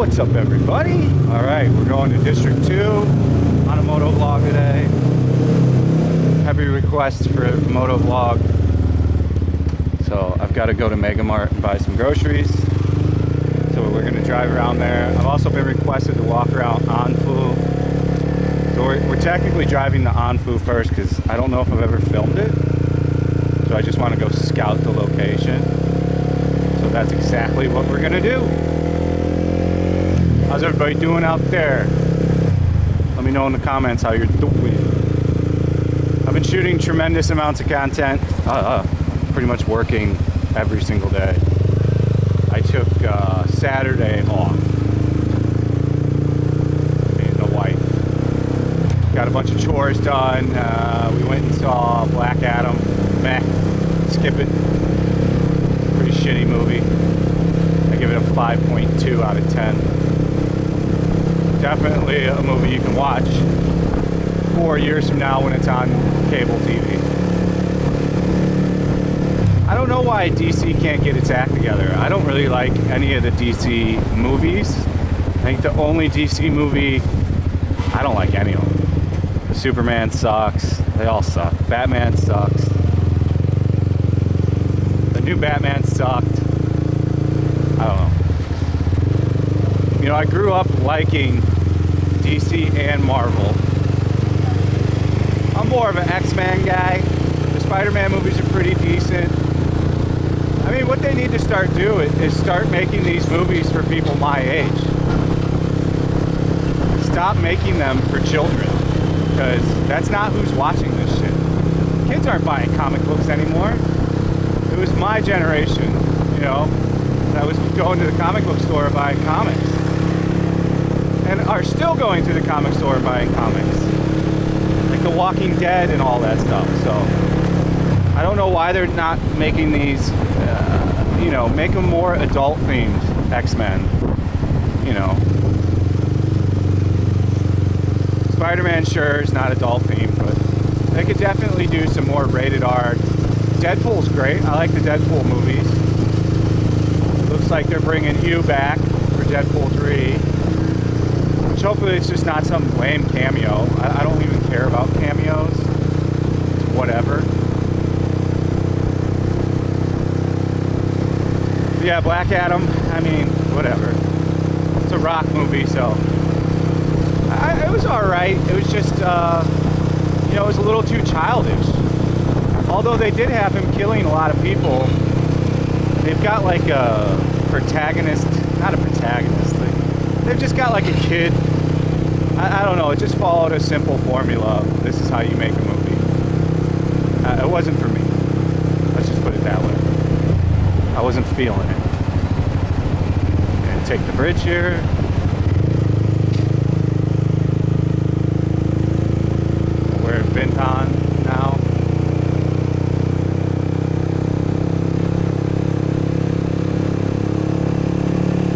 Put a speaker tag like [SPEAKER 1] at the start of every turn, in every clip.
[SPEAKER 1] What's up, everybody? All right, we're going to District 2 on a moto vlog today. Heavy request for a moto vlog. So I've got to go to Mega Mart and buy some groceries. So we're going to drive around there. I've also been requested to walk around Anfu. So we're technically driving to Anfu first because I don't know if I've ever filmed it. So I just want to go scout the location. So that's exactly what we're going to do. How's everybody doing out there? Let me know in the comments how you're doing. I've been shooting tremendous amounts of content. Pretty much working every single day. I took Saturday off. Me and the wife. Got a bunch of chores done. We went and saw Black Adam. Meh. Skip it. Pretty shitty movie. I give it a 5.2 out of 10. Definitely a movie you can watch 4 years from now when it's on cable TV. I don't know why DC can't get its act together. I don't really like any of the DC movies. I think the only DC movie, I don't like any of them. The Superman sucks. They all suck. Batman sucks. The new Batman sucked. I don't know. You know, I grew up liking DC and Marvel. I'm more of an X-Men guy. The Spider-Man movies are pretty decent. I mean, what they need to start doing is start making these movies for people my age. Stop making them for children, because that's not who's watching this shit. Kids aren't buying comic books anymore. It was my generation, you know, that was going to the comic book store and buying comics. And are still going to the comic store and buying comics. Like The Walking Dead and all that stuff. So I don't know why they're not making these, you know, make them more adult themed X-Men, you know. Spider-Man sure is not adult themed, but they could definitely do some more rated R. Deadpool's great. I like the Deadpool movies. Looks like they're bringing Hugh back for Deadpool 3. Which hopefully it's just not some lame cameo. I don't even care about cameos. Whatever. But yeah, Black Adam, I mean, whatever. It's a rock movie, so. It was alright. It was just, you know, it was a little too childish. Although they did have him killing a lot of people, they've got like a protagonist, not a protagonist, they've just got like a kid. I don't know, it just followed a simple formula. This is how you make a movie. It wasn't for me. Let's just put it that way. I wasn't feeling it. And take the bridge here. We're in Bintan now.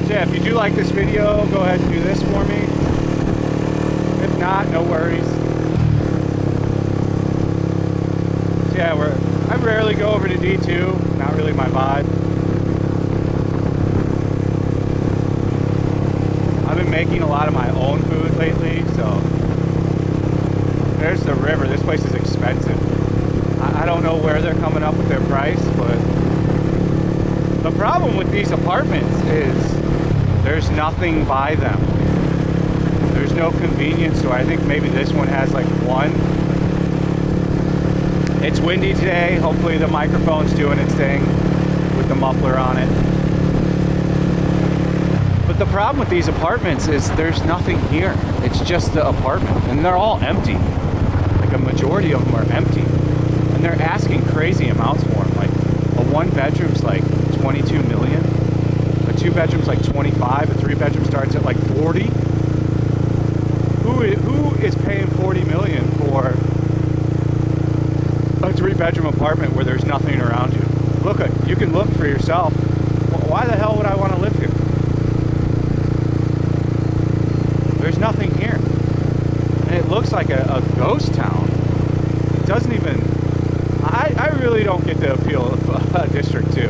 [SPEAKER 1] So yeah, if you do like this video, go ahead and do this for me. If not, no worries. So yeah, I rarely go over to D2. Not really my vibe. I've been making a lot of my own food lately, so there's the river. This place is expensive. I don't know where they're coming up with their price, but the problem with these apartments is there's nothing by them. There's no convenience store. I think maybe this one has like one. It's windy today. Hopefully the microphone's doing its thing with the muffler on it. But the problem with these apartments is there's nothing here. It's just the apartment, and they're all empty. Like a majority of them are empty. And they're asking crazy amounts for them. Like a one bedroom's like 22 million. A two bedroom's like 25. A three bedroom starts at like 40. Who is paying 40 million for a three-bedroom apartment where there's nothing around you? Look, you can look for yourself. Why the hell would I want to live here? There's nothing here. And it looks like a ghost town. It doesn't even... I really don't get the appeal of District 2.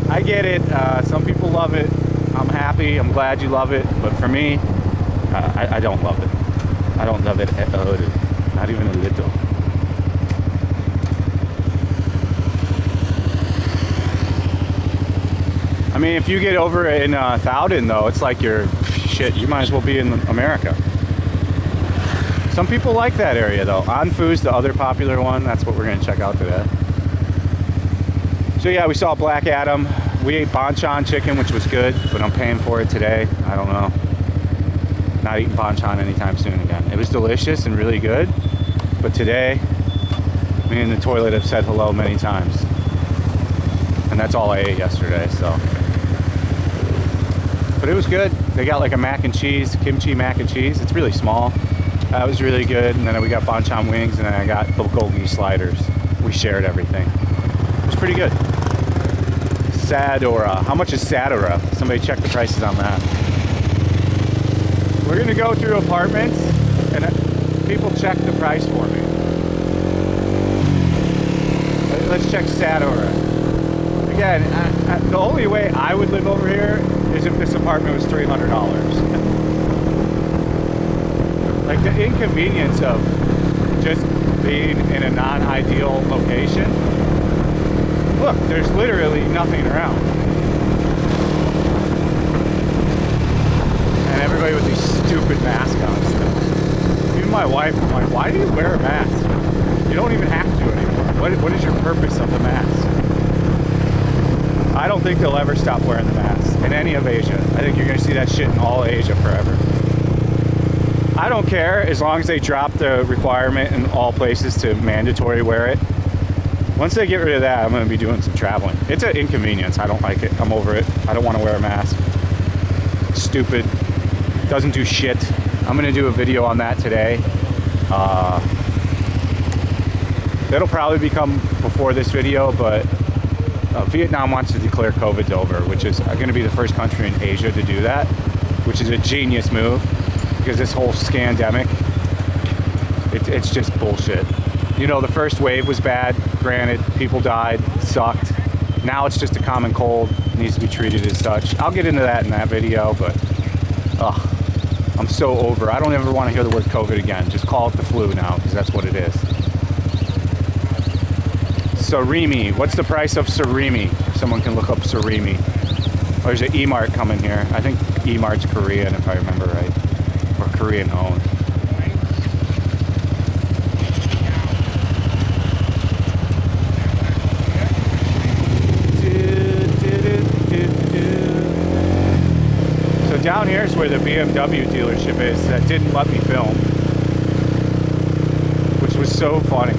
[SPEAKER 1] I get it. Some people love it. I'm happy. happy. I'm glad you love it. But for me, I don't love it. I don't love it at all. Not even a little. I mean, if you get over in Thouden, though, it's like you're shit. You might as well be in America. Some people like that area, though. Anfu's the other popular one. That's what we're going to check out today. So yeah, we saw Black Adam. We ate banchan chicken, which was good, but I'm paying for it today. I don't know. Not eating banchan anytime soon again. It was delicious and really good, but today, me and the toilet have said hello many times. And that's all I ate yesterday, so. But it was good. They got like a mac and cheese, kimchi mac and cheese. It's really small. That was really good. And then we got banchan wings, and then I got bulgogi sliders. We shared everything. It was pretty good. Sadora. How much is Sadora? Somebody check the prices on that. We're gonna go through apartments, and people check the price for me. Let's check Sadora. Again, the only way I would live over here is if this apartment was $300. Like the inconvenience of just being in a non-ideal location. Look, there's literally nothing around. And everybody with these stupid masks on still. Even my wife, I'm like, why do you wear a mask? You don't even have to anymore. What is your purpose of the mask? I don't think they'll ever stop wearing the mask in any of Asia. I think you're going to see that shit in all Asia forever. I don't care as long as they drop the requirement in all places to mandatory wear it. Once they get rid of that, I'm going to be doing some traveling. It's an inconvenience. I don't like it. I'm over it. I don't want to wear a mask. It's stupid. Doesn't do shit. I'm going to do a video on that today. It'll probably become before this video, but Vietnam wants to declare COVID's over, which is going to be the first country in Asia to do that, which is a genius move, because this whole scandemic, it's just bullshit. You know, the first wave was bad, granted, people died, sucked. Now it's just a common cold, needs to be treated as such. I'll get into that in that video, but I'm so over. I don't ever want to hear the word COVID again. Just call it the flu now, because that's what it is. Surimi. What's the price of surimi? If someone can look up surimi. Oh, there's an E-Mart coming here. I think E-Mart's Korean, if I remember right. Or Korean owned. So down here is where the BMW dealership is that didn't let me film. Which was so funny.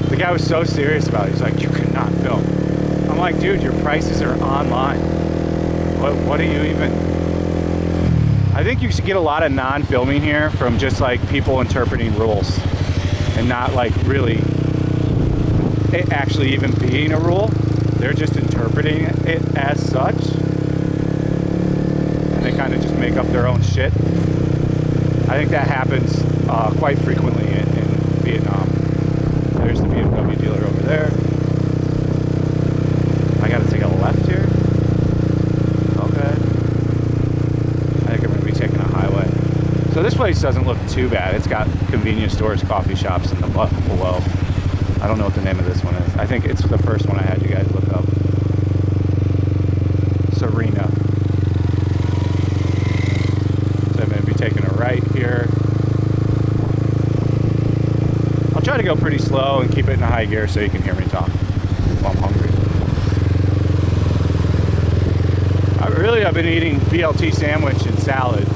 [SPEAKER 1] The guy was so serious about it. He's like, you could not film. I'm like, dude, your prices are online. What do you even... I think you should get a lot of non-filming here from just like people interpreting rules and not like really it actually even being a rule. They're just interpreting it as such. And they kind of just make up their own shit. I think that happens quite frequently in Vietnam. There's the BMW dealer over there. I gotta take a left here. Okay. I think I'm gonna be taking a highway. So this place doesn't look too bad. It's got convenience stores, coffee shops in the below. I don't know what the name of this one is. I think it's the first one I had you guys look up. Serena. So I'm gonna be taking a right here. Try to go pretty slow and keep it in a high gear so you can hear me talk while I'm hungry. I've been eating BLT sandwich and salad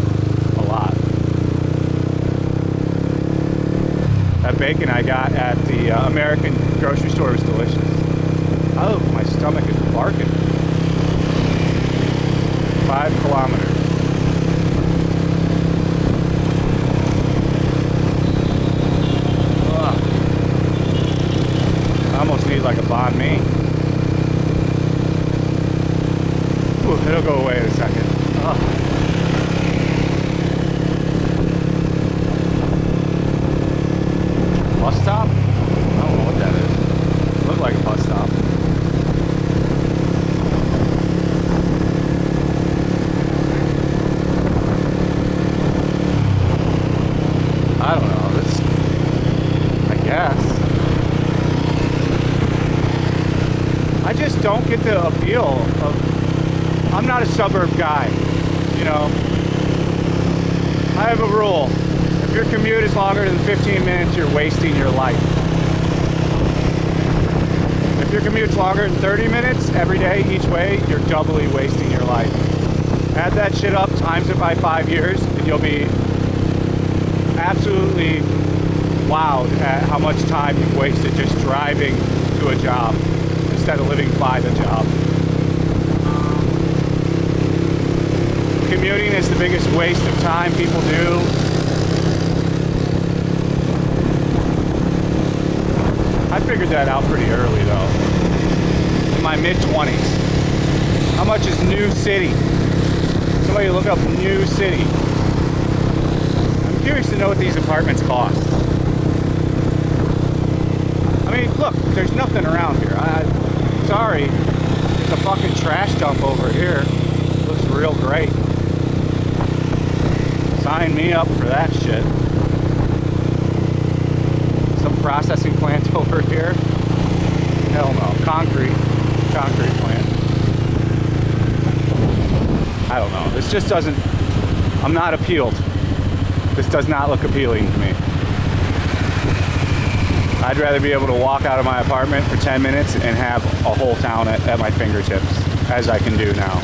[SPEAKER 1] a lot. That bacon I got at the American grocery store was delicious. Oh, my stomach is barking. 5 kilometers. I almost need like a banh mi. Ooh, it'll go away in a second. Bus stop? I don't know what that is. It looked like a bus stop. I just don't get the appeal of, I'm not a suburb guy, you know. I have a rule. If your commute is longer than 15 minutes, you're wasting your life. If your commute's longer than 30 minutes every day, each way, you're doubly wasting your life. Add that shit up, times it by 5 years, and you'll be absolutely wowed at how much time you've wasted just driving to a job instead of living by the job. Commuting is the biggest waste of time people do. I figured that out pretty early though. In my mid-20s. How much is New City? Somebody look up New City. I'm curious to know what these apartments cost. I mean, look, there's nothing around here. Sorry, there's a fucking trash dump over here. Looks real great. Sign me up for that shit. Some processing plant over here. Hell no. Concrete plant. I don't know. This just doesn't, I'm not appealed. This does not look appealing to me. I'd rather be able to walk out of my apartment for 10 minutes and have a whole town at my fingertips, as I can do now.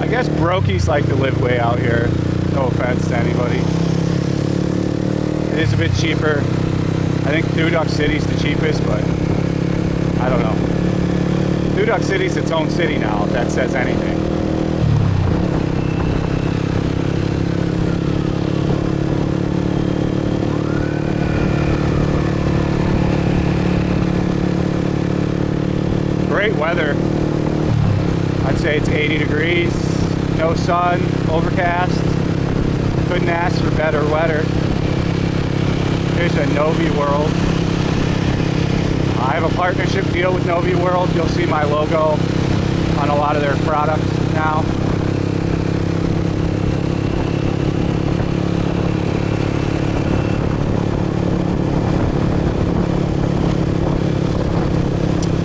[SPEAKER 1] I guess brokies like to live way out here. No offense to anybody. It is a bit cheaper. I think Duduk City's the cheapest, but I don't know. Duduk City's its own city now, if that says anything. Great weather. I'd say it's 80 degrees, no sun, overcast. Couldn't ask for better weather. Here's a Novi World. I have a partnership deal with Novi World. You'll see my logo on a lot of their products now.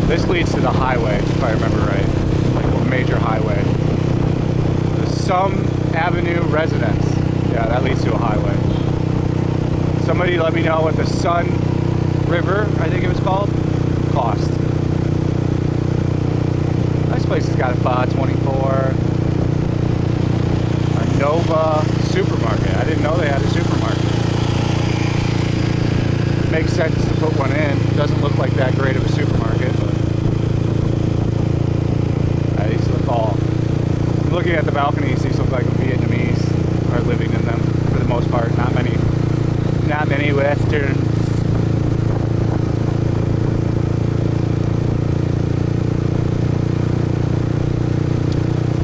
[SPEAKER 1] This leads to the highway, if I remember right. Like a major highway. The Sum Avenue Residence. Yeah, that leads to a highway. Somebody let me know what the Sun River, I think it was called, cost. This place has got a 524. A Nova supermarket. I didn't know they had a supermarket. It makes sense to put one in. It doesn't look like that great of a supermarket, but these look all. I'm looking at the balconies. These look like Vietnamese are living in them for the most part. Not many Westerns.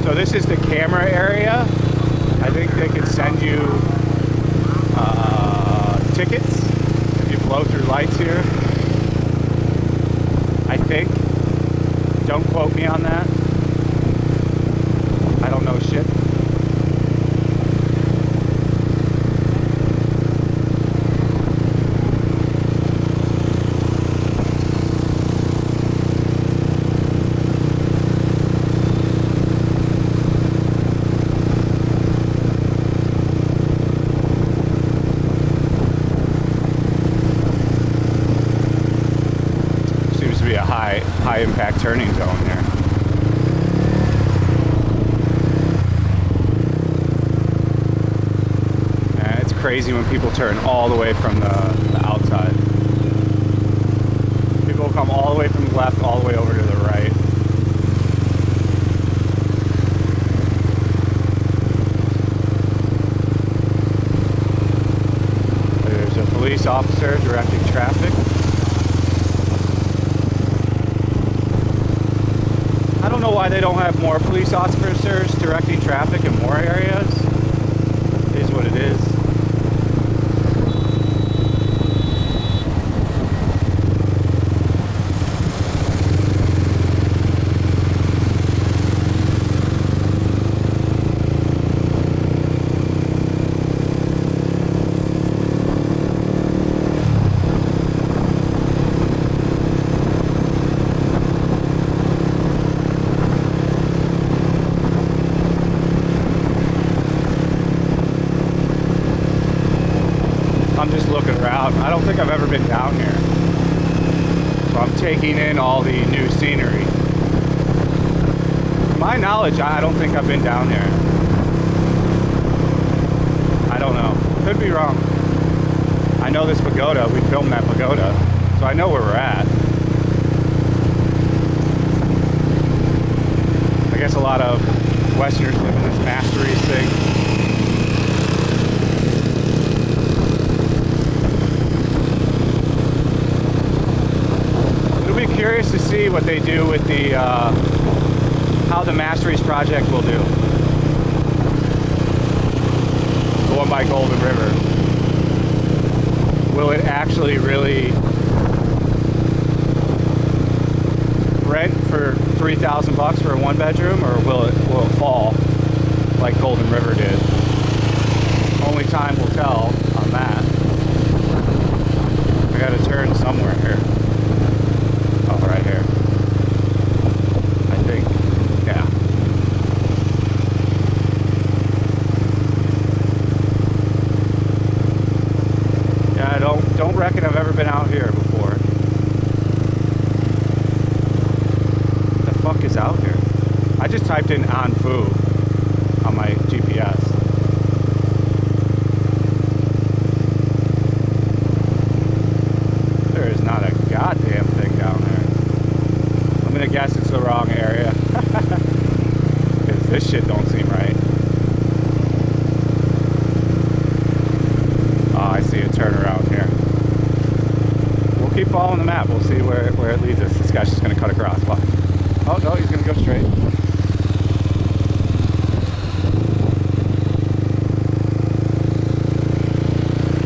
[SPEAKER 1] So this is the camera area. I think they can send you tickets if you blow through lights here. I think. Don't quote me on that. I don't know shit. High impact turning zone here. And it's crazy when people turn all the way from the outside. People come all the way from the left, all the way over to the right. There's a police officer directing traffic. I don't know why they don't have more police officers directing traffic in more areas. It is what it is. looking around. I don't think I've ever been down here. So I'm taking in all the new scenery. To my knowledge, I don't think I've been down here. I don't know. Could be wrong. I know this pagoda. We filmed that pagoda. So I know where we're at. I guess a lot of Westerners live in this masteries thing. It'll be curious to see what they do with the how the masteries project will do. The one by Golden River. Will it actually really rent for $3,000 for a one bedroom, or will it fall like Golden River did? Only time will tell on that. I gotta turn somewhere here. Oh, right here. I think. Yeah. Yeah, I don't reckon I've ever been out here before. Is out here. I just typed in Anfu on my GPS. There is not a goddamn thing down there. I'm gonna guess it's the wrong area. Because this shit don't seem right. Oh, I see a turnaround here. We'll keep following the map. We'll see where it leads us. This guy's just gonna cut across. Watch. Oh no, he's gonna go straight.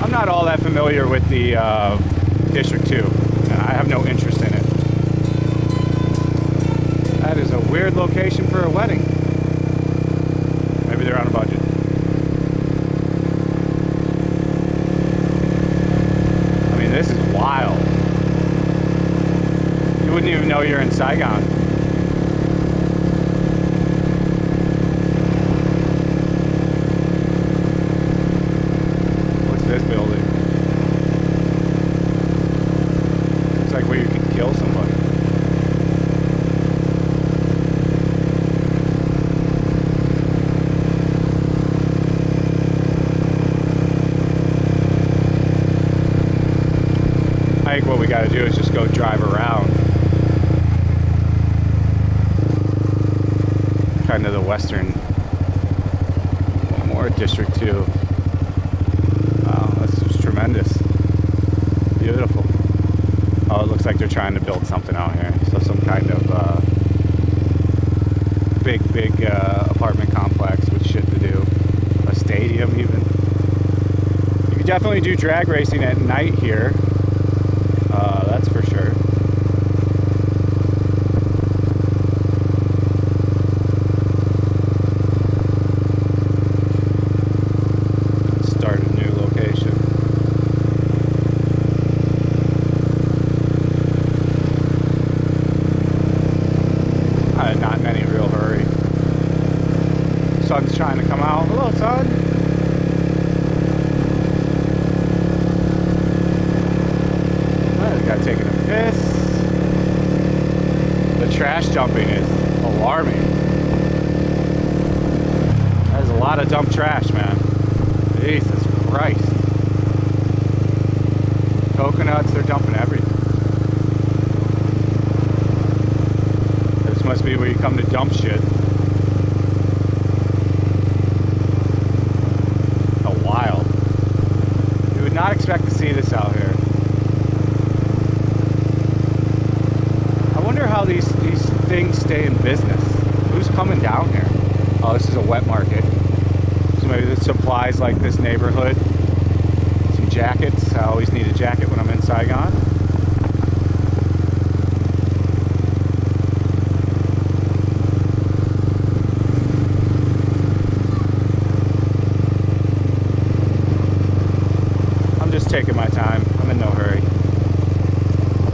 [SPEAKER 1] I'm not all that familiar with the District 2, and I have no interest in it. That is a weird location for a wedding. Maybe they're on a budget. I mean, this is wild. You wouldn't even know you're in Saigon. This building. It's like where you can kill somebody. I think what we got to do is just go drive around. Kind of the western. One more District 2. Tremendous. Beautiful. Oh, it looks like they're trying to build something out here. So some kind of big apartment complex with shit to do. A stadium even. You could definitely do drag racing at night here. That's for sure. Not in any real hurry. Sun's trying to come out. Hello, sun. This guy taking a piss. The trash dumping is alarming. There's a lot of dumped trash, man. Jesus Christ. Coconuts, they're dumping everything. Must be where you come to dump shit. Oh, wild. You would not expect to see this out here. I wonder how these things stay in business. Who's coming down here? Oh, this is a wet market. So maybe this supplies like this neighborhood. Some jackets. I always need a jacket when I'm in Saigon. Taking my time. I'm in no hurry.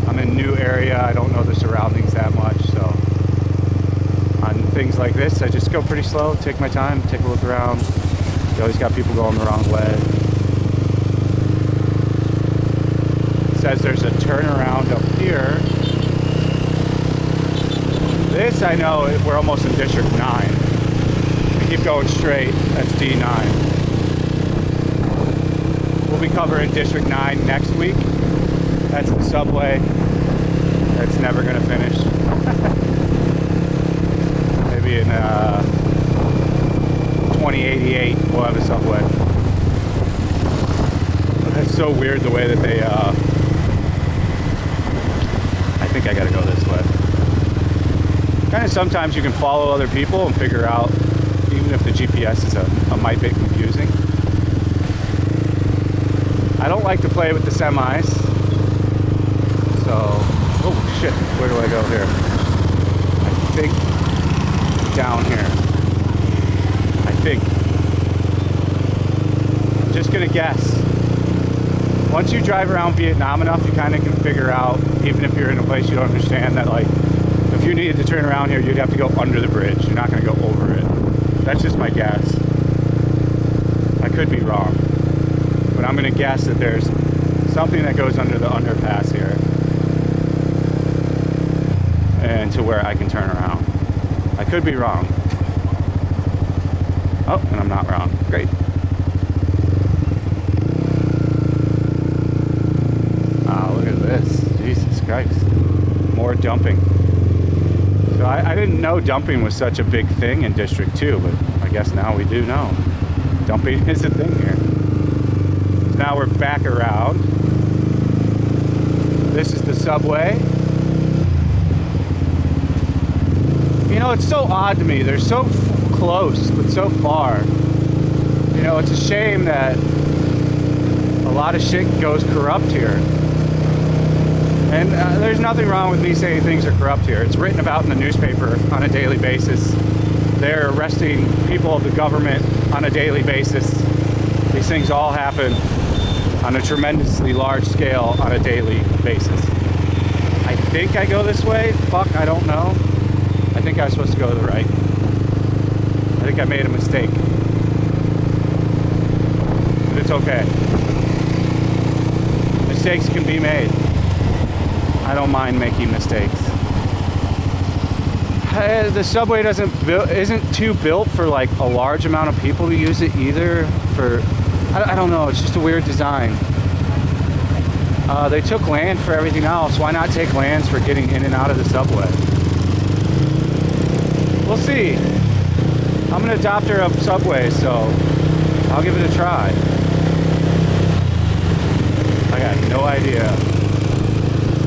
[SPEAKER 1] I'm in a new area. I don't know the surroundings that much, so on things like this I just go pretty slow, take my time, take a look around. You always got people going the wrong way. says there's a turnaround up here. This I know, we're almost in District 9. We keep going straight, that's D9. We'll be covering District 9 next week. That's the subway. That's never gonna finish. Maybe in 2088 we'll have a subway. But that's so weird the way that they, I think I gotta go this way. Kind of sometimes you can follow other people and figure out, even if the GPS is a mite bit confusing. I don't like to play with the semis. So, oh shit, where do I go here? I think down here. I think. I'm just gonna guess. Once you drive around Vietnam enough, you kind of can figure out, even if you're in a place you don't understand, that like, if you needed to turn around here, you'd have to go under the bridge. You're not gonna go over it. That's just my guess. I could be wrong. But I'm gonna guess that there's something that goes under the underpass here. And to where I can turn around. I could be wrong. Oh, and I'm not wrong. Great. Ah, look at this. Jesus Christ. More dumping. So I didn't know dumping was such a big thing in District 2, but I guess now we do know. Dumping is a thing here. So now we're back around. This is the subway. You know, it's so odd to me. They're so close, but so far. You know, it's a shame that a lot of shit goes corrupt here. And there's nothing wrong with me saying things are corrupt here. It's written about in the newspaper on a daily basis. They're arresting people of the government on a daily basis. These things all happen on a tremendously large scale on a daily basis. I think I go this way. Fuck, I don't know. I think I was supposed to go to the right. I think I made a mistake. But it's okay. Mistakes can be made. I don't mind making mistakes. The subway isn't too built for like a large amount of people to use it either. I don't know, it's just a weird design. They took land for everything else. Why not take lands for getting in and out of the subway? We'll see. I'm an adopter of subways, so I'll give it a try. I got no idea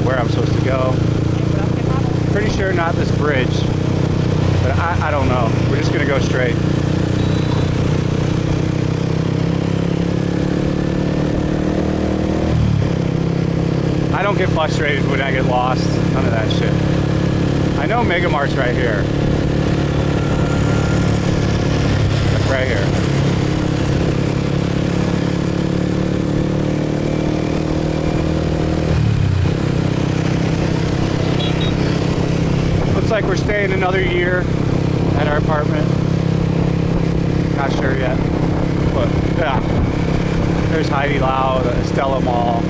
[SPEAKER 1] where I'm supposed to go. Pretty sure not this bridge, but I don't know. We're just gonna go straight. I don't get frustrated when I get lost. None of that shit. I know Mega Mart's right here. Like right here. Looks like we're staying another year at our apartment. Not sure yet. But yeah. There's Heidi Lau, the Stella Mall.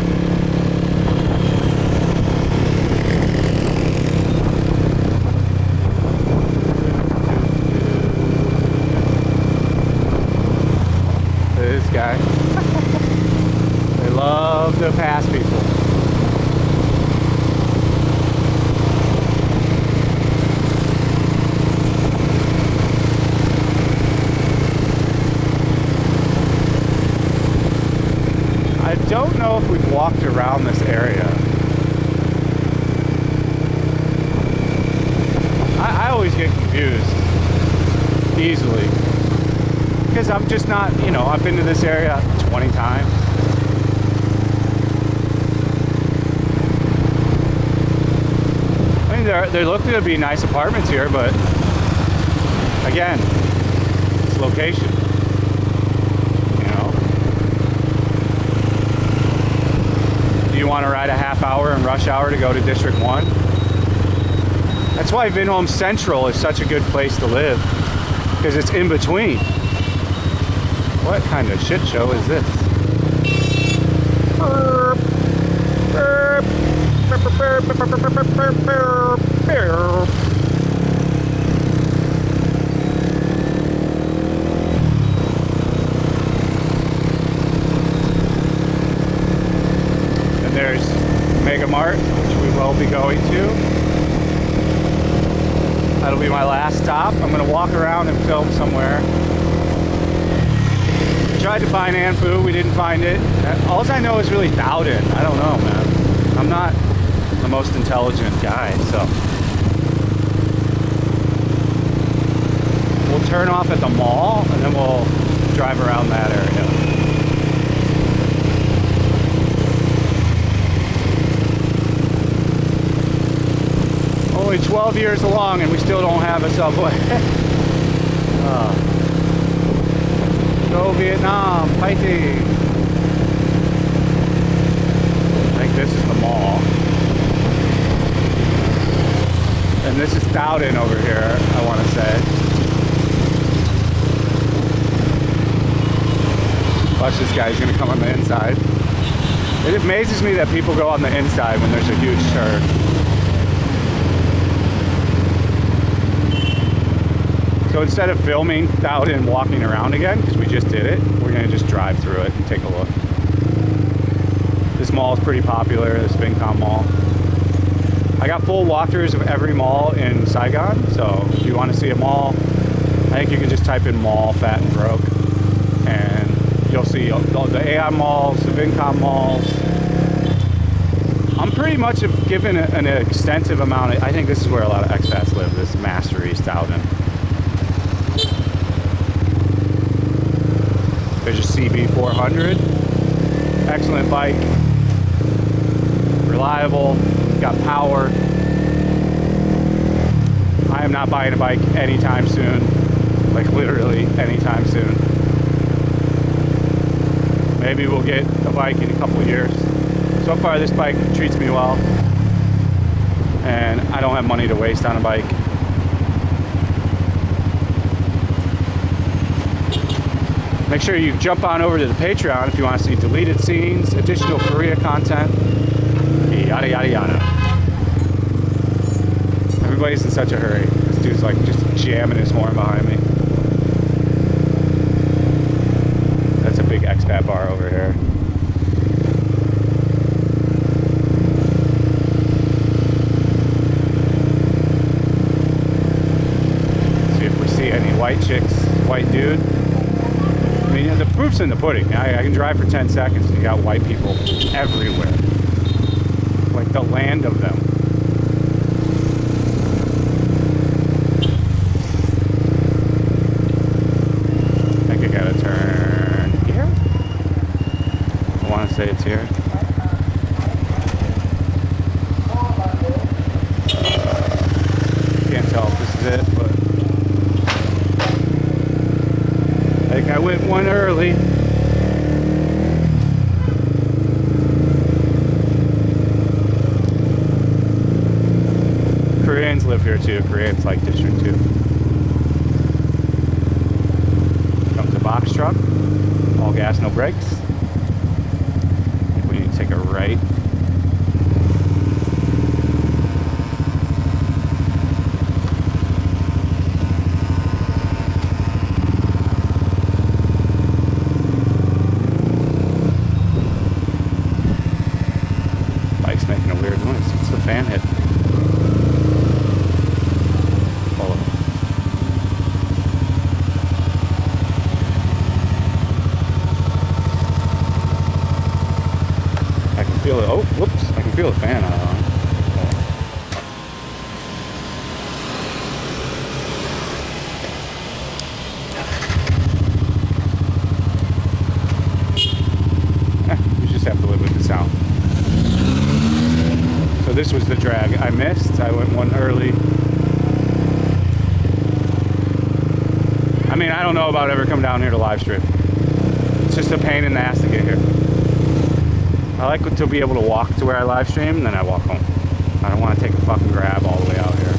[SPEAKER 1] This guy. They love to pass people. I don't know if we've walked around this area. I always get confused easily. Because I'm just not, you know, I've been to this area 20 times. I mean, there look to be nice apartments here, but again, it's location, you know. Do you want to ride a half hour in rush hour to go to District 1? That's why Vinhome Central is such a good place to live, because it's in between. What kind of shit show is this? Burp. Burp. And there's Mega Mart, which we will be going to. That'll be my last stop. I'm gonna walk around and film somewhere. Tried to find Anfu, we didn't find it. All I know is really Dowden. I don't know, man. I'm not the most intelligent guy, so. We'll turn off at the mall and then we'll drive around that area. Only 12 years along and we still don't have a subway. Go Vietnam, fighting! I think this is the mall. And this is Dowden over here, I want to say. Watch, this guy's going to come on the inside. It amazes me that people go on the inside when there's a huge turn. So instead of filming Dowden walking around again, because we just did it, we're going to just drive through it and take a look. This mall is pretty popular, this Vincom Mall. I got full walkthroughs of every mall in Saigon, so if you want to see a mall, I think you can just type in mall, fat and broke, and you'll see all the AI malls, the Vincom malls. I'm pretty much given an extensive amount of, I think this is where a lot of expats live, this Master East Dowden. There's a CB 400, excellent bike, reliable, got power. I am not buying a bike anytime soon, like literally anytime soon. Maybe we'll get a bike in a couple of years. So far this bike treats me well, and I don't have money to waste on a bike. Make sure you jump on over to the Patreon if you want to see deleted scenes, additional Korea content, yada yada yada. Everybody's in such a hurry. This dude's like just jamming his horn behind me. That's a big expat bar over here. See if we see any white chicks, white dude. I mean, the proof's in the pudding. I can drive for 10 seconds and you got white people everywhere. Like the land of them. I think I gotta turn here. I want to say it's here. Can't tell if this is it, but I think I went one early. Koreans live here too. Koreans like District 2. Comes a box truck. All gas, no brakes. I think we need to take a right. Bike's making a weird noise. It's the fan hit. Feel it. Oh, whoops! I can feel the fan on. You just have to live with the sound. So this was the drag I missed. I went one early. I mean, I don't know about ever coming down here to live stream. It's just a pain in the ass to get here. I like to be able to walk to where I live stream and then I walk home. I don't want to take a fucking grab all the way out here.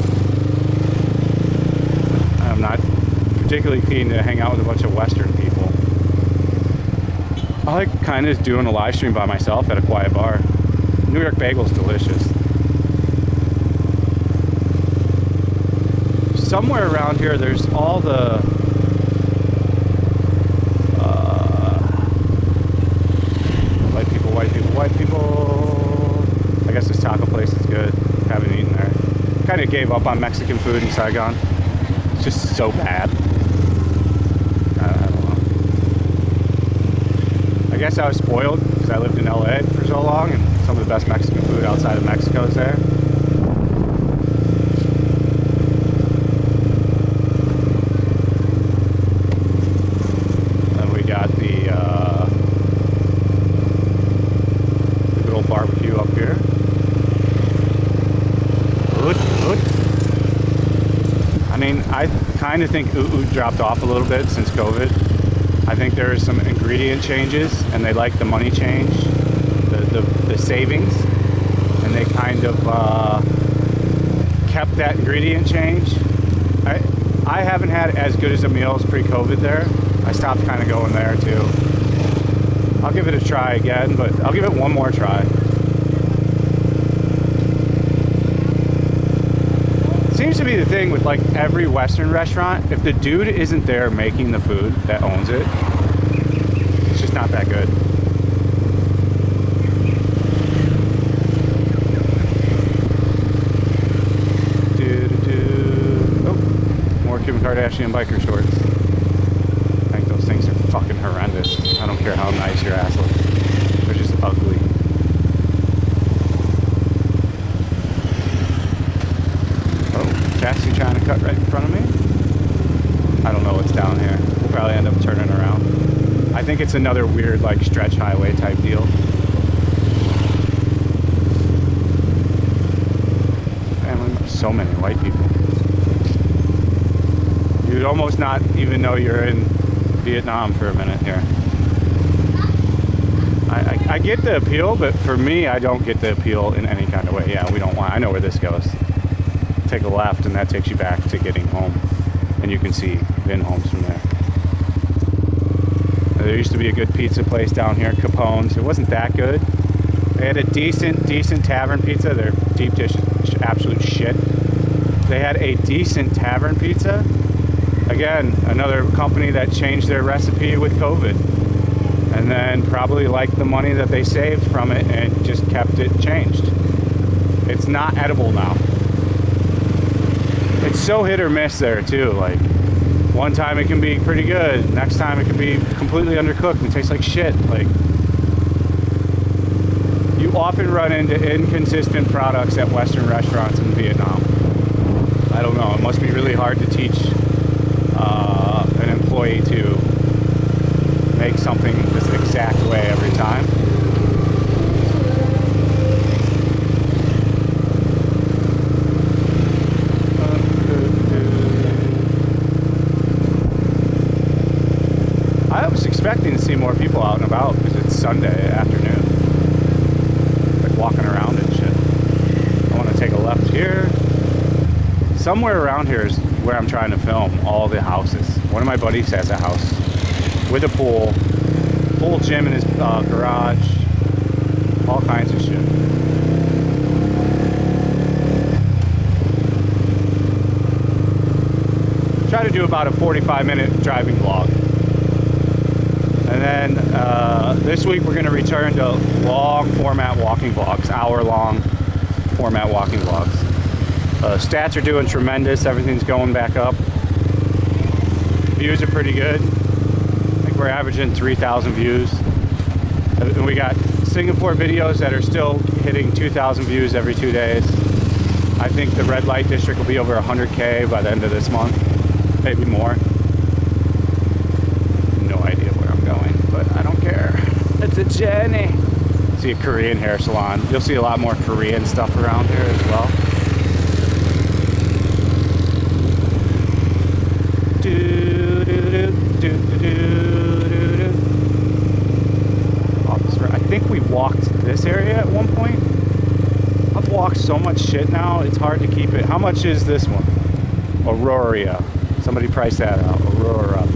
[SPEAKER 1] I'm not particularly keen to hang out with a bunch of Western people. I like kind of doing a live stream by myself at a quiet bar. New York bagel's delicious. somewhere around here, there's all the white people, white people, white people. I guess this taco place is good. Haven't eaten there. Kind of gave up on Mexican food in Saigon. It's just so bad. I don't know. I guess I was spoiled because I lived in LA for so long, and some of the best Mexican food outside of Mexico is there. Then we got the good old barbecue up here. I mean, I kind of think Oot dropped off a little bit since COVID. I think there are some ingredient changes, and they like the money change, the savings, and they kind of kept that ingredient change. I haven't had as good as a meals pre-COVID there. I stopped kind of going there too. I'll give it a try again, but I'll give it one more try. Seems to be the thing with like every Western restaurant. If the dude isn't there making the food that owns it, it's just not that good. Oh, more Kim Kardashian biker shorts. I think those things are fucking horrendous. I don't care how nice your ass looks. They're just ugly. Taxi trying to cut right in front of me. I don't know what's down here. We'll probably end up turning around. I think it's another weird like stretch highway type deal. Family, so many white people. You'd almost not even know you're in Vietnam for a minute here. I get the appeal, but for me, I don't get the appeal in any kind of way. Yeah, we don't want. I know where this goes. Take a left, and that takes you back to getting home, and you can see Vin Homes from there. There used to be a good pizza place down here, Capone's. It wasn't that good. They had a decent tavern pizza. Their deep dish is absolute shit. They had a decent tavern pizza. Again, another company that changed their recipe with COVID, and then probably liked the money that they saved from it and just kept it changed. It's not edible now. It's so hit or miss there too. Like one time it can be pretty good, next time it can be completely undercooked and taste like shit. Like you often run into inconsistent products at Western restaurants in Vietnam. I don't know. It must be really hard to teach an employee to make something this exact way every time. Expecting to see more people out and about because it's Sunday afternoon, like walking around and shit. I want to take a left here. Somewhere around here is where I'm trying to film all the houses. One of my buddies has a house with a pool, full gym in his garage, all kinds of shit. Try to do about a 45-minute driving vlog. And then this week we're going to return to long format walking vlogs, hour-long format walking vlogs. Stats are doing tremendous. Everything's going back up. Views are pretty good. I think we're averaging 3,000 views. And we got Singapore videos that are still hitting 2,000 views every 2 days. I think the red light district will be over 100K by the end of this month, maybe more. It's a journey. See a Korean hair salon. You'll see a lot more Korean stuff around here as well. I think we walked this area at one point. I've walked so much shit now, it's hard to keep it. How much is this one? Aurora. Somebody price that out. Aurora.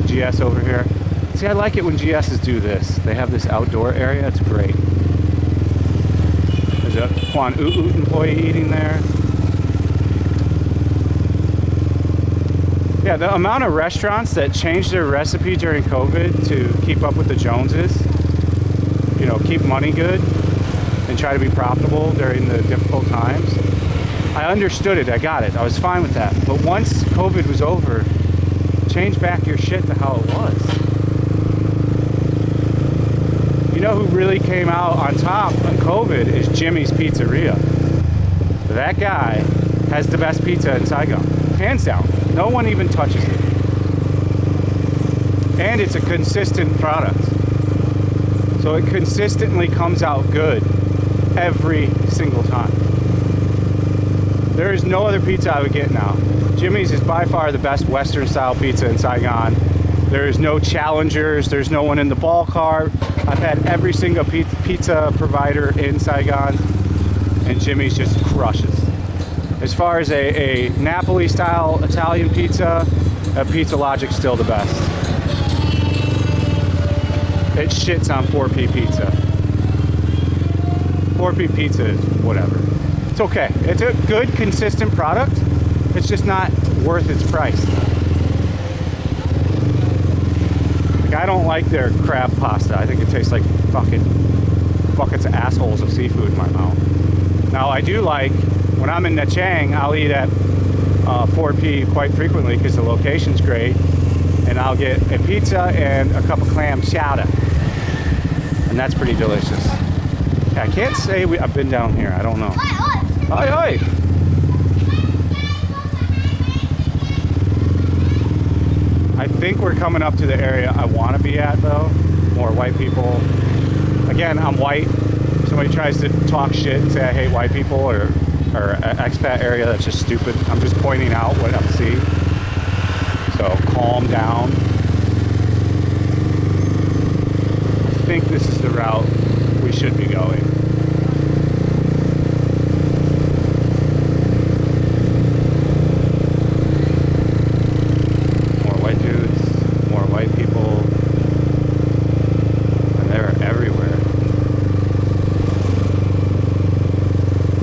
[SPEAKER 1] GS over here. See, I like it when GSs do this. They have this outdoor area. It's great. There's a Quan Oot employee eating there. Yeah, the amount of restaurants that changed their recipe during COVID to keep up with the Joneses, you know, keep money good and try to be profitable during the difficult times. I understood it, I got it, I was fine with that. But once COVID was over, change back your shit to how it was. You know who really came out on top on COVID is Jimmy's Pizzeria. That guy has the best pizza in Saigon, hands down. No one even touches it. And it's a consistent product. So it consistently comes out good every single time. There is no other pizza I would get now. Jimmy's is by far the best Western style pizza in Saigon. There's no challengers, there's no one in the ballpark. I've had every single pizza provider in Saigon, and Jimmy's just crushes. As far as a Napoli style Italian pizza, Pizza Logic's still the best. It shits on 4P pizza. 4P pizza is whatever. It's okay. It's a good, consistent product. It's just not worth its price. Like, I don't like their crab pasta. I think it tastes like fucking buckets of assholes of seafood in my mouth. Now, I do like, when I'm in Nha Trang, I'll eat at 4P quite frequently because the location's great. And I'll get a pizza and a cup of clam chowder. And that's pretty delicious. Yeah, I can't say I've been down here. I don't know. Oi, oi! I think we're coming up to the area I want to be at, though. More white people. Again, I'm white. If somebody tries to talk shit and say I hate white people or an expat area, that's just stupid. I'm just pointing out what I'm seeing. So calm down. I think this is the route we should be going. More white dudes, more white people, and they're everywhere.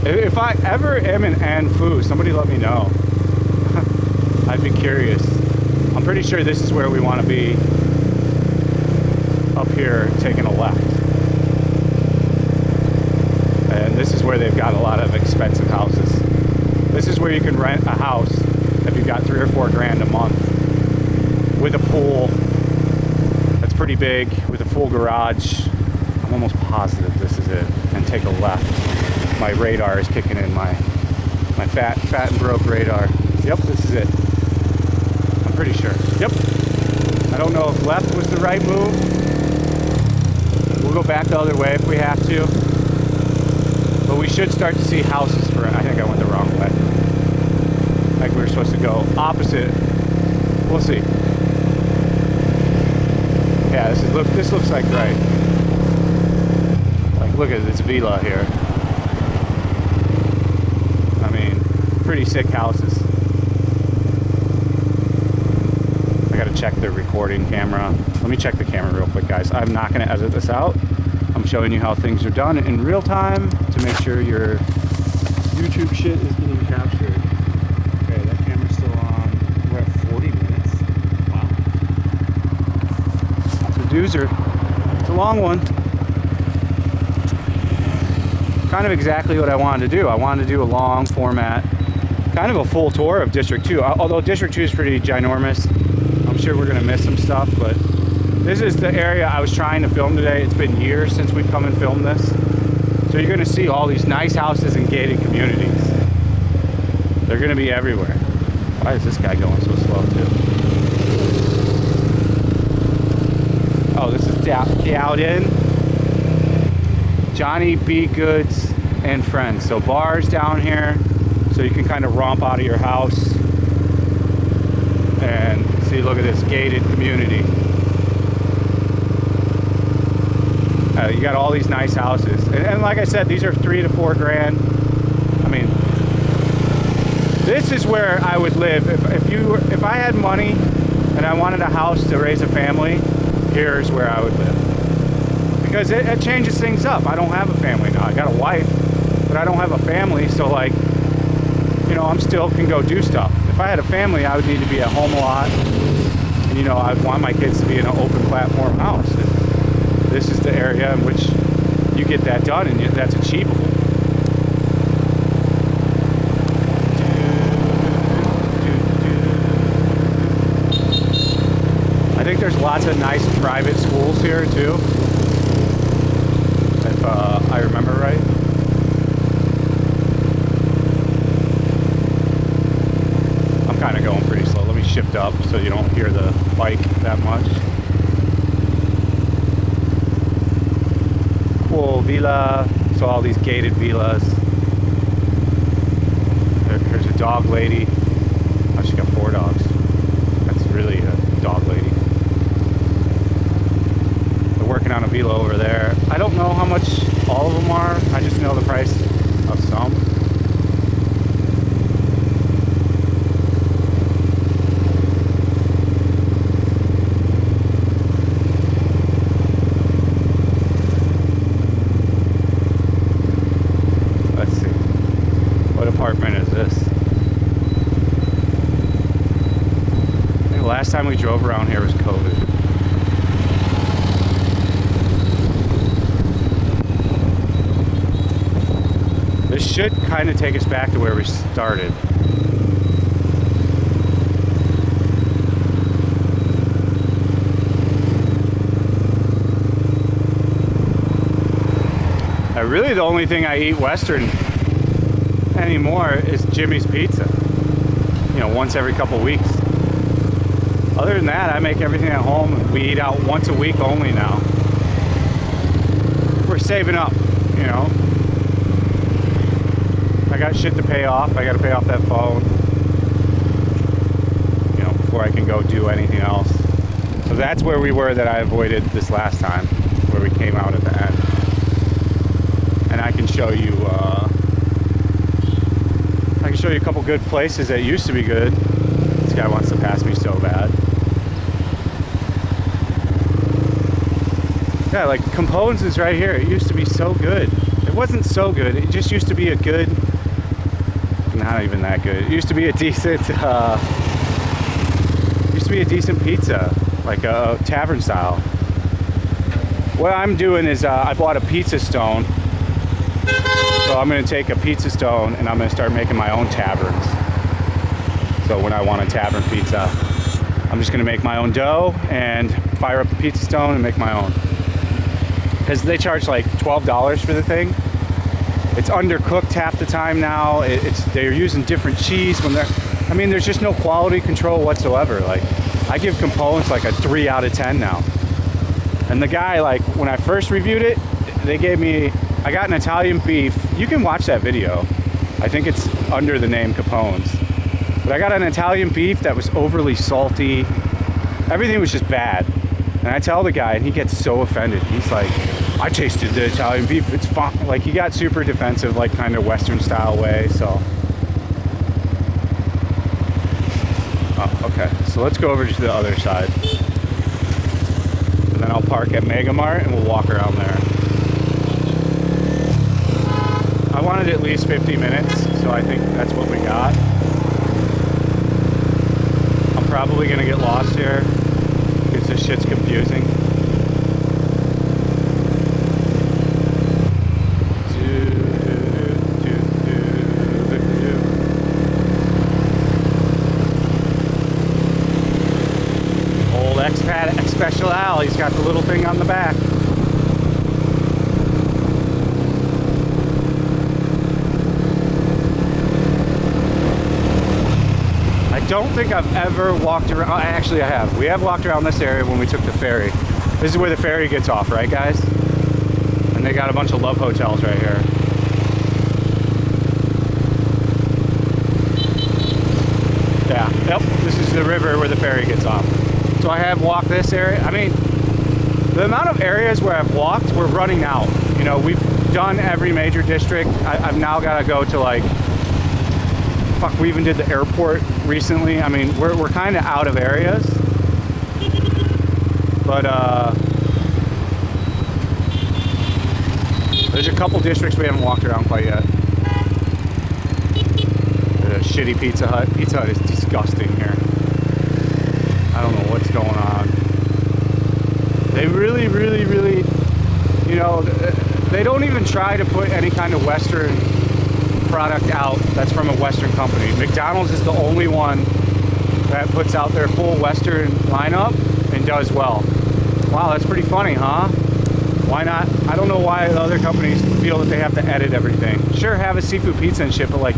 [SPEAKER 1] If I ever am in Anfu, somebody let me know. I'd be curious. I'm pretty sure this is where we want to be, up here taking a left. And this is where they've got a lot of expensive houses. This is where you can rent a house if you've got 3 or 4 grand a month with a pool that's pretty big, with a full garage. I'm almost positive this is it. And take a left. My radar is kicking in, my fat and broke radar. Yep, this is it. Pretty sure. Yep. I don't know if left was the right move. We'll go back the other way if we have to. But we should start to see houses for it. I think I went the wrong way. Like we were supposed to go opposite. We'll see. Yeah, this looks like right. Like look at this villa here. I mean, pretty sick houses. Check the recording camera. Let me check the camera real quick, guys. I'm not going to edit this out. I'm showing you how things are done in real time to make sure your YouTube shit is getting captured. Okay, that camera's still on. We're at 40 minutes. Wow. It's a doozer. It's a long one. Kind of exactly what I wanted to do. I wanted to do a long format, kind of a full tour of District 2. Although District 2 is pretty ginormous. I'm sure we're gonna miss some stuff, but this is the area I was trying to film today. It's been years since we've come and filmed this. So you're gonna see all these nice houses and gated communities. They're gonna be everywhere. Why is this guy going so slow too? Oh, this is Dowden. Johnny B. Goods and Friends. So bars down here, so you can kind of romp out of your house. And see, look at this gated community. You got all these nice houses, and like I said, these are 3 to 4 grand. I mean, this is where I would live if I had money and I wanted a house to raise a family. Here's where I would live, because it changes things up. I don't have a family now. I got a wife, but I don't have a family, so like, you know, I'm still can go do stuff. If I had a family, I would need to be at home a lot. And, you know, I'd want my kids to be in an open platform house. And this is the area in which you get that done, and that's achievable. I think there's lots of nice private schools here too, if I remember right. I'm kind of going pretty slow. Let me shift up so you don't hear the bike that much. Cool villa. So all these gated villas. There's a dog lady. Oh, she got 4 dogs. That's really a dog lady. They're working on a villa over there. I don't know how much all of them are. I just know the price of some. Apartment is this? I think the last time we drove around here was COVID. This should kind of take us back to where we started. Really, the only thing I eat Western anymore is Jimmy's Pizza, you know, once every couple weeks. Other than that, I make everything at home. We eat out once a week only now. We're saving up, you know. I got shit to pay off. I got to pay off that phone, you know, before I can go do anything else. So that's where we were that I avoided this last time, where we came out at the end. And I can show you a couple good places that used to be good. This guy wants to pass me so bad. Yeah, like Compones is right here. It used to be so good. It wasn't so good. It just used to be a good, not even that good. It used to be a decent, pizza, like a tavern style. What I'm doing is I bought a pizza stone. So I'm going to take a pizza stone and I'm going to start making my own taverns. So when I want a tavern pizza, I'm just going to make my own dough and fire up the pizza stone and make my own. Because they charge like $12 for the thing. It's undercooked half the time now. They're using different cheese when I mean, there's just no quality control whatsoever. Like, I give Components like a 3 out of 10 now. And the guy, like, when I first reviewed it, they gave me, I got an Italian beef. You can watch that video. I think it's under the name Capone's. But I got an Italian beef that was overly salty. Everything was just bad. And I tell the guy, and he gets so offended. He's like, I tasted the Italian beef. It's fine. Like, he got super defensive, like kind of Western style way. So, oh, okay. So let's go over to the other side. And then I'll park at Mega Mart and we'll walk around there. I wanted at least 50 minutes, so I think that's what we got. I'm probably gonna get lost here because this shit's confusing. Old expat Special Al, he's got the little thing on the back. I don't think I've ever walked around. Actually, I have. We have walked around this area when we took the ferry. This is where the ferry gets off, right, guys? And they got a bunch of love hotels right here. Yeah, yep. This is the river where the ferry gets off. So I have walked this area. I mean, the amount of areas where I've walked, we're running out. You know, we've done every major district. I've now got to go to, like, fuck, we even did the airport recently. I mean, we're kind of out of areas. But there's a couple districts we haven't walked around quite yet. The shitty Pizza Hut. Pizza Hut is disgusting. disgusting here. I don't know what's going on. They really, you know, they don't even try to put any kind of Western product out that's from a Western company. McDonald's is the only one that puts out their full Western lineup and does well. Wow, that's pretty funny, huh? Why not? I don't know why the other companies feel that they have to edit everything. Sure, have a seafood pizza and shit, but like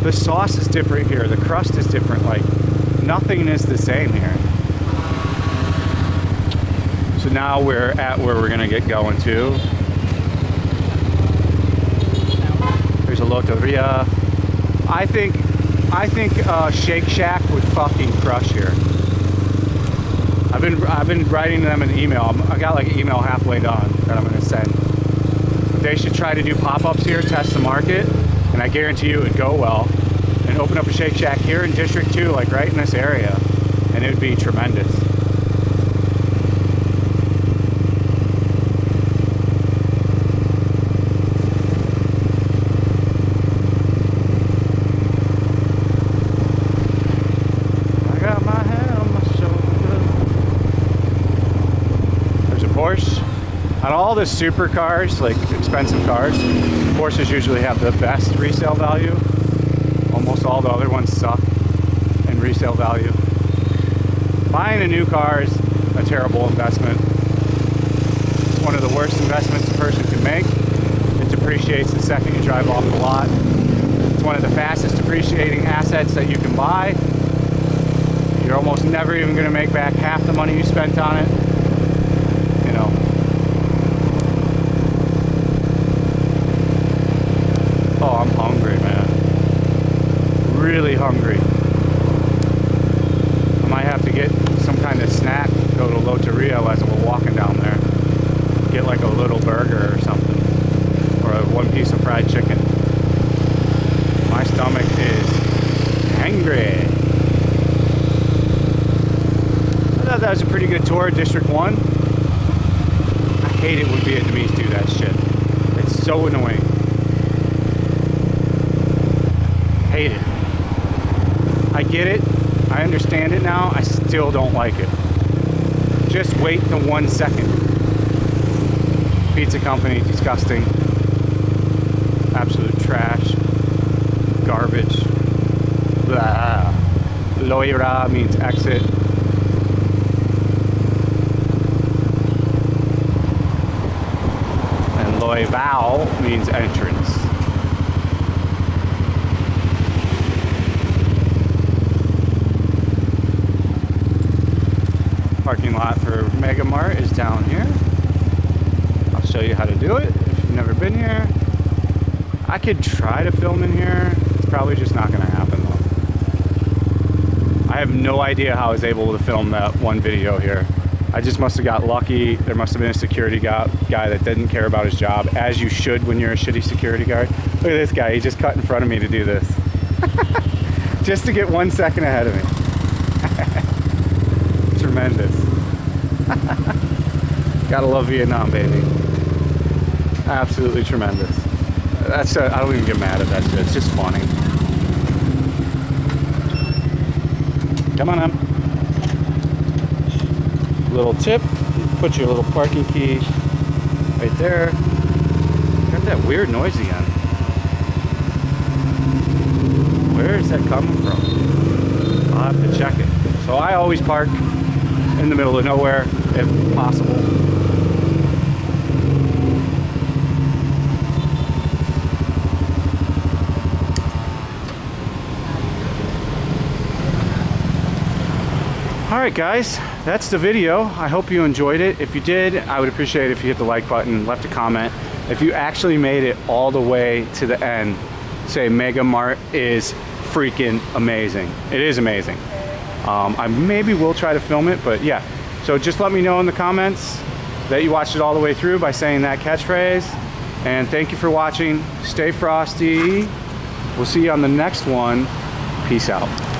[SPEAKER 1] the sauce is different here, the crust is different, like nothing is the same here. So now we're at where we're gonna get going to. There's a Loteria. I think Shake Shack would fucking crush here. I've been writing them an email. I got like an email halfway done that I'm gonna send. But they should try to do pop-ups here, test the market, and I guarantee you it would go well. And open up a Shake Shack here in District 2, like right in this area, and it would be tremendous. On all the supercars, like expensive cars, Porsches usually have the best resale value. Almost all the other ones suck in resale value. Buying a new car is a terrible investment. It's one of the worst investments a person can make. It depreciates the second you drive off the lot. It's one of the fastest depreciating assets that you can buy. You're almost never even going to make back half the money you spent on it. You know. Oh, I'm hungry, man. Really hungry. I might have to get some kind of snack, go to Loteria as we're walking down there. Get like a little burger or something. Or one piece of fried chicken. My stomach is angry. I thought that was a pretty good tour of District 1. I hate it when Vietnamese do that shit. It's so annoying. Hate it. I get it. I understand it now. I still don't like it. Just wait the 1 second. Pizza company, disgusting. Absolute trash. Garbage. Blah. Loira means exit. And Loivao means entrance. Parking lot for Mega Mart is down here. I'll show you how to do it if you've never been here. I could try to film in here. It's probably just not gonna happen though. I have no idea how I was able to film that one video here. I just must have got lucky. There must have been a security guy that didn't care about his job, as you should when you're a shitty security guard. Look at this guy, he just cut in front of me to do this. Just to get 1 second ahead of me. Tremendous. Gotta love Vietnam, baby. Absolutely tremendous. That's I don't even get mad at that shit. It's just funny. Come on, little tip. Put your little parking key right there. Got that weird noise again. Where is that coming from? I'll have to check it. So I always park in the middle of nowhere if possible. Alright guys, that's the video. I hope you enjoyed it. If you did, I would appreciate it if you hit the like button, left a comment. If you actually made it all the way to the end, say Mega Mart is freaking amazing. It is amazing. I maybe will try to film it, but yeah. So just let me know in the comments that you watched it all the way through by saying that catchphrase. And thank you for watching. Stay frosty. We'll see you on the next one. Peace out.